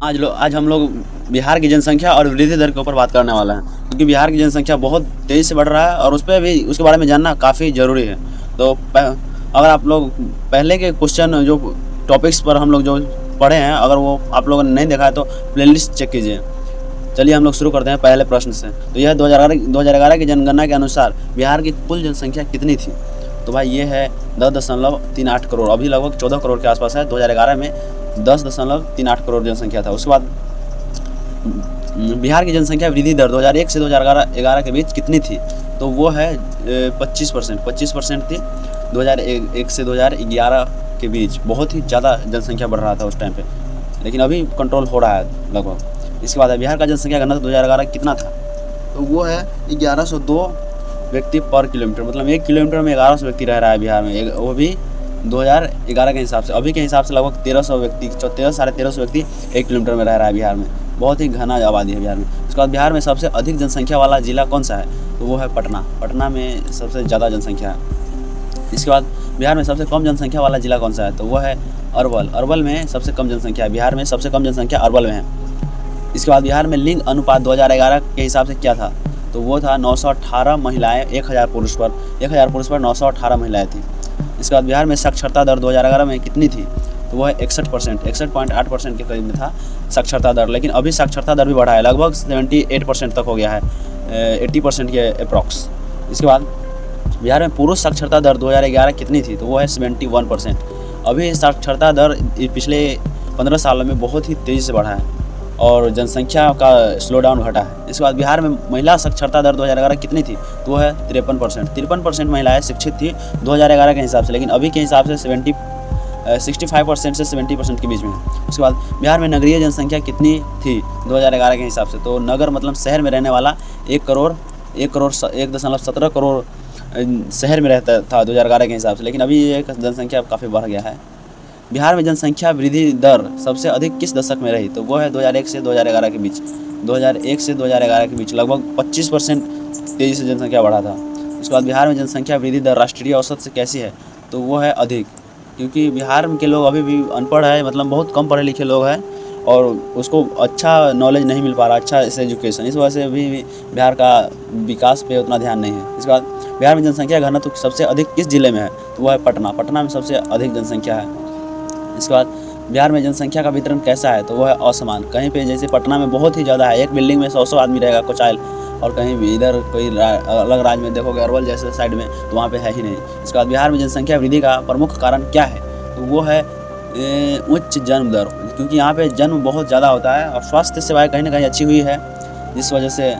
आज हम लोग बिहार की जनसंख्या और वृद्धि दर के ऊपर बात करने वाले हैं, क्योंकि बिहार की जनसंख्या बहुत तेज़ी से बढ़ रहा है और उस पर भी उसके बारे में जानना काफ़ी ज़रूरी है। तो अगर आप लोग पहले के क्वेश्चन जो टॉपिक्स पर हम लोग जो पढ़े हैं, अगर वो आप लोगों ने नहीं देखा है तो प्लेलिस्ट चेक कीजिए। चलिए हम लोग शुरू करते हैं पहले प्रश्न से। तो यह 2011 की जनगणना के अनुसार बिहार की कुल जनसंख्या कितनी थी? तो भाई ये है 10.38 करोड़। अभी लगभग 14 करोड़ के आसपास है। 2011 में 10.38 करोड़ जनसंख्या था। उसके बाद बिहार की जनसंख्या वृद्धि दर 2001 से 2011 के बीच कितनी थी? तो वो है 25% थी 2001 से 2011 के बीच। बहुत ही ज़्यादा जनसंख्या बढ़ रहा था उस टाइम पे, लेकिन अभी कंट्रोल हो रहा है लगभग। इसके बाद बिहार का जनसंख्या घनत्व 2011 कितना था? तो वो है 1102 व्यक्ति पर किलोमीटर। मतलब 1 किलोमीटर में 1100 व्यक्ति रह रहा है बिहार में, वो भी 2011 के हिसाब से। अभी के हिसाब से लगभग 1300 व्यक्ति, 1300-1350 व्यक्ति 1 किलोमीटर में रह रहा है बिहार में। बहुत ही घना आबादी है बिहार में। उसके बाद बिहार में सबसे अधिक जनसंख्या वाला जिला कौन सा है? तो वो है पटना। पटना में सबसे ज़्यादा जनसंख्या है। इसके बाद बिहार में सबसे कम जनसंख्या वाला जिला कौन सा है? तो वो है अरवल। अरवल में सबसे कम जनसंख्या है। बिहार में सबसे कम जनसंख्या अरवल में है। इसके बाद बिहार में लिंग अनुपात 2011 के हिसाब से क्या था? तो वो था 918 महिलाएं 1000 पुरुष पर। 1000 पुरुष पर 918 महिलाएं थी। इसके बाद बिहार में साक्षरता दर 2011 में कितनी थी? तो वो है 61%, 61.8% के करीब में था साक्षरता दर। लेकिन अभी साक्षरता दर भी बढ़ा है, लगभग 78% तक हो गया है, 80% के अप्रॉक्स। इसके बाद बिहार में पुरुष साक्षरता दर 2011 कितनी थी? तो वो है 71%। अभी साक्षरता दर पिछले 15 सालों में बहुत ही तेज़ी से बढ़ा है और जनसंख्या का स्लो डाउन घटा है। इसके बाद बिहार में महिला साक्षरता दर 2011 कितनी थी? तो वो है 53%। 53% महिलाएं शिक्षित थी 2011 के हिसाब से, लेकिन अभी के हिसाब से 65% से 70% के बीच में है। उसके बाद बिहार में नगरीय जनसंख्या कितनी थी 2011 के हिसाब से? तो नगर मतलब शहर में रहने वाला 1.17 करोड़ शहर में रहता था 2011 के हिसाब से, लेकिन अभी ये जनसंख्या काफ़ी बढ़ गया है। बिहार में जनसंख्या वृद्धि दर सबसे अधिक किस दशक में रही? तो वो है 2001 से 2011 के बीच। 2001 से 2011 के बीच लगभग 25% तेज़ी से जनसंख्या बढ़ा था। उसके बाद बिहार में जनसंख्या वृद्धि दर राष्ट्रीय औसत से कैसी है? तो वो है अधिक, क्योंकि बिहार के लोग अभी भी अनपढ़ है, मतलब बहुत कम पढ़े लिखे लोग हैं और उसको अच्छा नॉलेज नहीं मिल पा रहा, अच्छा इस एजुकेशन। इस वजह से अभी बिहार का विकास पे उतना ध्यान नहीं है। इसके बाद बिहार में जनसंख्या घनत्व सबसे अधिक किस जिले में है? तो वो है पटना। पटना में सबसे अधिक जनसंख्या है। इसके बाद बिहार में जनसंख्या का वितरण कैसा है? तो वो है असमान। कहीं पे जैसे पटना में बहुत ही ज़्यादा है, एक बिल्डिंग में 100 आदमी रहेगा कुचाइल, और कहीं भी इधर कोई अलग राज्य में देखोगे अरवल जैसे साइड में, तो वहाँ पे है ही नहीं। इसके बाद बिहार में जनसंख्या वृद्धि का प्रमुख कारण क्या है? तो वो है उच्च जन्म दर, क्योंकि यहाँ पे जन्म बहुत ज़्यादा होता है और स्वास्थ्य सेवाएँ कहीं ना कहीं अच्छी हुई है, जिस वजह से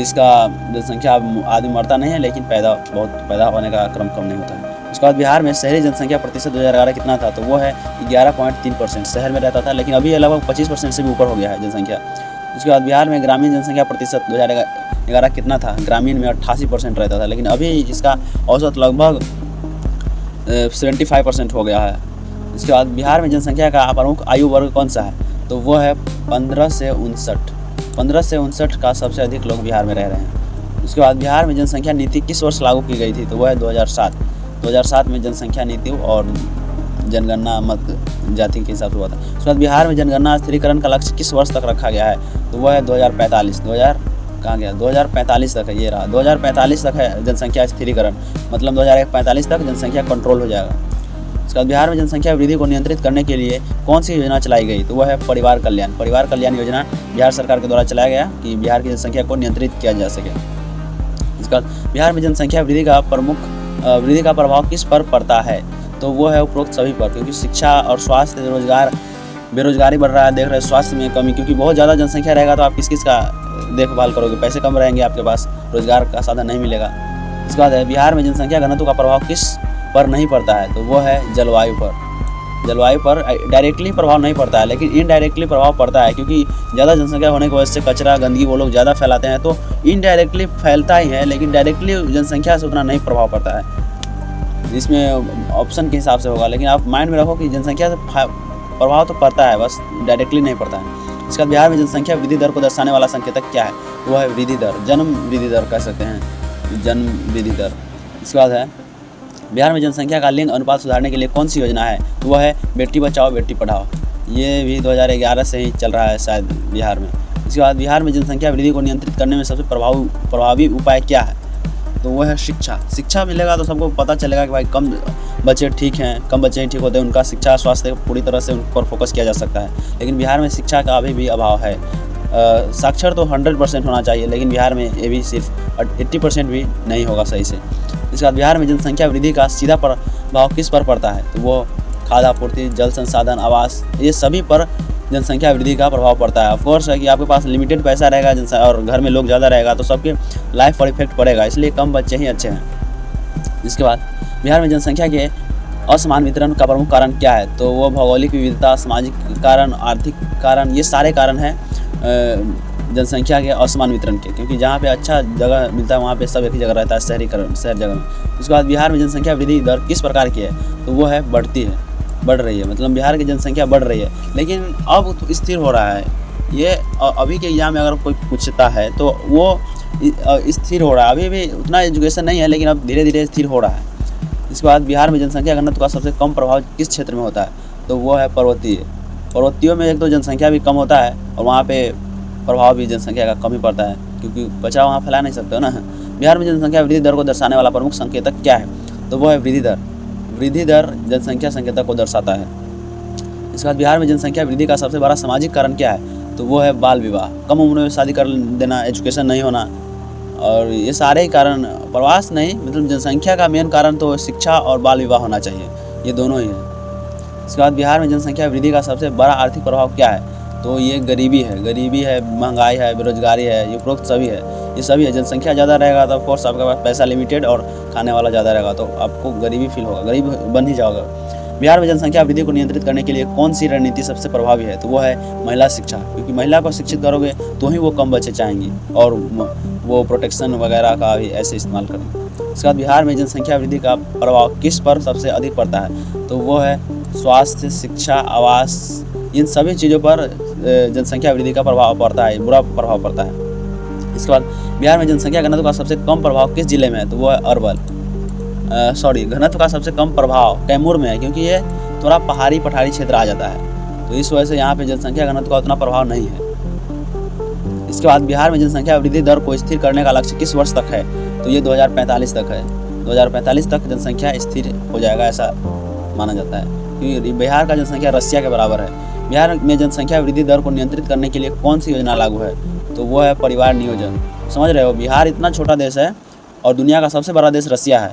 इसका जनसंख्या आदमी मरता नहीं है, लेकिन पैदा होने का क्रम कम नहीं होता है। उसके बाद बिहार में शहरी जनसंख्या प्रतिशत 2011 कितना था? तो वो है 11.3%। शहर में रहता था, लेकिन अभी लगभग 25% से भी ऊपर हो गया है जनसंख्या। उसके बाद बिहार में ग्रामीण जनसंख्या प्रतिशत 2011 कितना था? ग्रामीण में 88% रहता था, लेकिन अभी इसका औसत लगभग 75% हो गया है। इसके बाद बिहार में जनसंख्या का प्रमुख आयु वर्ग कौन सा है? तो वो है 15 से 59। 15 से 59 का सबसे अधिक लोग बिहार में रह रहे हैं। उसके बाद बिहार में जनसंख्या नीति किस वर्ष लागू की गई थी? तो वो है 2007। 2007 में जनसंख्या नीति और जनगणना मत जाति के हिसाब से हुआ था। उसके बाद बिहार में जनगणना स्थिरीकरण का लक्ष्य किस वर्ष तक रखा गया है? तो वो है 2045। 2045 तक है, ये रहा 2045 तक है जनसंख्या स्थिरीकरण, मतलब 2045 तक जनसंख्या कंट्रोल हो जाएगा। उसके बाद बिहार में जनसंख्या वृद्धि को नियंत्रित करने के लिए कौन सी योजना चलाई गई? तो वह है परिवार कल्याण। परिवार कल्याण योजना बिहार सरकार के द्वारा चलाया गया कि बिहार की जनसंख्या को नियंत्रित किया जा सके। इसके बाद बिहार में जनसंख्या वृद्धि का प्रभाव किस पर पड़ता है? तो वो है उपरोक्त सभी पर, क्योंकि शिक्षा और स्वास्थ्य, बेरोजगारी बढ़ रहा है, देख रहे हैं स्वास्थ्य में कमी, क्योंकि बहुत ज़्यादा जनसंख्या रहेगा तो आप किस का देखभाल करोगे, पैसे कम रहेंगे आपके पास, रोजगार का साधन नहीं मिलेगा। इसके बाद है बिहार में जनसंख्या घनत्व का प्रभाव किस पर नहीं पड़ता है? तो वो है जलवायु पर। जलवायु पर डायरेक्टली प्रभाव नहीं पड़ता है, लेकिन इनडायरेक्टली प्रभाव पड़ता है, क्योंकि ज़्यादा जनसंख्या होने की वजह से कचरा गंदगी वो लोग ज़्यादा फैलाते हैं, तो इनडायरेक्टली फैलता ही है, लेकिन डायरेक्टली जनसंख्या से उतना नहीं प्रभाव पड़ता है। इसमें ऑप्शन के हिसाब से होगा, लेकिन आप माइंड में रखो कि जनसंख्या से प्रभाव तो पड़ता है, बस डायरेक्टली नहीं पड़ता है। इसके बाद बिहार में जनसंख्या वृद्धि दर को दर्शाने वाला संकेतक क्या है? वो है वृद्धि दर, जन्म वृद्धि दर कह सकते हैं, जन्म वृद्धि दर। इसके बाद है बिहार में जनसंख्या का लिंग अनुपात सुधारने के लिए कौन सी योजना है? तो वह है बेटी बचाओ बेटी पढ़ाओ। ये भी 2011 से ही चल रहा है शायद बिहार में। इसके बाद बिहार में जनसंख्या वृद्धि को नियंत्रित करने में सबसे प्रभावी उपाय क्या है? तो वो है शिक्षा। शिक्षा मिलेगा तो सबको पता चलेगा कि भाई कम बच्चे ठीक हैं, कम बच्चे ही ठीक होते हैं, उनका शिक्षा स्वास्थ्य पूरी तरह से उन पर फोकस किया जा सकता है। लेकिन बिहार में शिक्षा का अभी भी अभाव है। साक्षर तो 100% होना चाहिए, लेकिन बिहार में ये भी सिर्फ 80% भी नहीं होगा सही से। इसके बाद बिहार में जनसंख्या वृद्धि का सीधा प्रभाव किस पर पड़ता है? तो वो खाद्य आपूर्ति, जल संसाधन, आवास, ये सभी पर जनसंख्या वृद्धि का प्रभाव पड़ता है। ऑफकोर्स है कि आपके पास लिमिटेड पैसा रहेगा और घर में लोग ज़्यादा रहेगा तो सबके लाइफ पर इफेक्ट पड़ेगा, इसलिए कम बच्चे ही अच्छे हैं। इसके बाद बिहार में जनसंख्या के असमान वितरण का प्रमुख कारण क्या है? तो वो भौगोलिक विविधता, सामाजिक कारण, आर्थिक कारण, ये सारे कारण हैं जनसंख्या के असमान वितरण के, क्योंकि जहाँ पे अच्छा जगह मिलता है वहाँ पे सब एक ही जगह रहता है, शहर जगह में। उसके बाद बिहार में जनसंख्या वृद्धि दर किस प्रकार की है? तो वो है बढ़ रही है, मतलब बिहार की जनसंख्या बढ़ रही है, लेकिन अब स्थिर हो रहा है। ये अभी के एग्जाम में अगर कोई पूछता है तो वो स्थिर हो रहा है। अभी भी उतना एजुकेशन नहीं है, लेकिन अब धीरे धीरे स्थिर हो रहा है। इसके बाद बिहार में जनसंख्या घनत्व का सबसे कम प्रभाव किस क्षेत्र में होता है? तो वो है पर्वतीय में एक तो जनसंख्या भी कम होता है और वहाँ पे प्रभाव भी जनसंख्या का कम ही पड़ता है, क्योंकि कचरा वहाँ फैला नहीं सकते हो ना। बिहार में जनसंख्या वृद्धि दर को दर्शाने वाला प्रमुख संकेतक क्या है? तो वो है वृद्धि दर। वृद्धि दर जनसंख्या संकेतक को दर्शाता है। इसके बाद बिहार में जनसंख्या वृद्धि का सबसे बड़ा सामाजिक कारण क्या है? तो वो है बाल विवाह, कम उम्र में शादी कर देना, एजुकेशन नहीं होना, और ये सारे ही कारण, प्रवास नहीं, मतलब जनसंख्या का मेन कारण तो शिक्षा और बाल विवाह होना चाहिए, ये दोनों ही है। इसके बाद बिहार में जनसंख्या वृद्धि का सबसे बड़ा आर्थिक प्रभाव क्या है? तो ये गरीबी है, महंगाई है, बेरोजगारी है, ये उपरोक्त सभी है, ये सभी है। जनसंख्या ज़्यादा रहेगा तो ऑफकोर्स आपके पास पैसा लिमिटेड और खाने वाला ज़्यादा रहेगा तो आपको गरीबी फील होगा, गरीब बन ही जाओगे। बिहार में जनसंख्या वृद्धि को नियंत्रित करने के लिए कौन सी रणनीति सबसे प्रभावी है? तो वो है महिला शिक्षा, क्योंकि महिला को शिक्षित करोगे तो ही वो कम बच्चे चाहेंगी और वो प्रोटेक्शन वगैरह का भी ऐसे इस्तेमाल करेंगे। इसके बाद बिहार में जनसंख्या वृद्धि का प्रभाव किस पर सबसे अधिक पड़ता है? तो वो है स्वास्थ्य, शिक्षा, आवास, इन सभी चीज़ों पर जनसंख्या वृद्धि का प्रभाव पड़ता है, बुरा प्रभाव पड़ता है। इसके बाद बिहार में जनसंख्या घनत्व का सबसे कम प्रभाव किस जिले में है? तो वो है अरवल। घनत्व का सबसे कम प्रभाव कैमूर में है, क्योंकि ये थोड़ा पहाड़ी क्षेत्र आ जाता है, तो इस वजह से यहाँ पे जनसंख्या घनत्व का उतना प्रभाव नहीं है। इसके बाद बिहार में जनसंख्या वृद्धि दर को स्थिर करने का लक्ष्य किस वर्ष तक है? तो ये 2045 तक है। 2045 तक जनसंख्या स्थिर हो जाएगा ऐसा माना जाता है, क्योंकि बिहार का जनसंख्या रसिया के बराबर है। बिहार में जनसंख्या वृद्धि दर को नियंत्रित करने के लिए कौन सी योजना लागू है? तो वो है परिवार नियोजन। समझ रहे हो, बिहार इतना छोटा देश है और दुनिया का सबसे बड़ा देश रसिया है।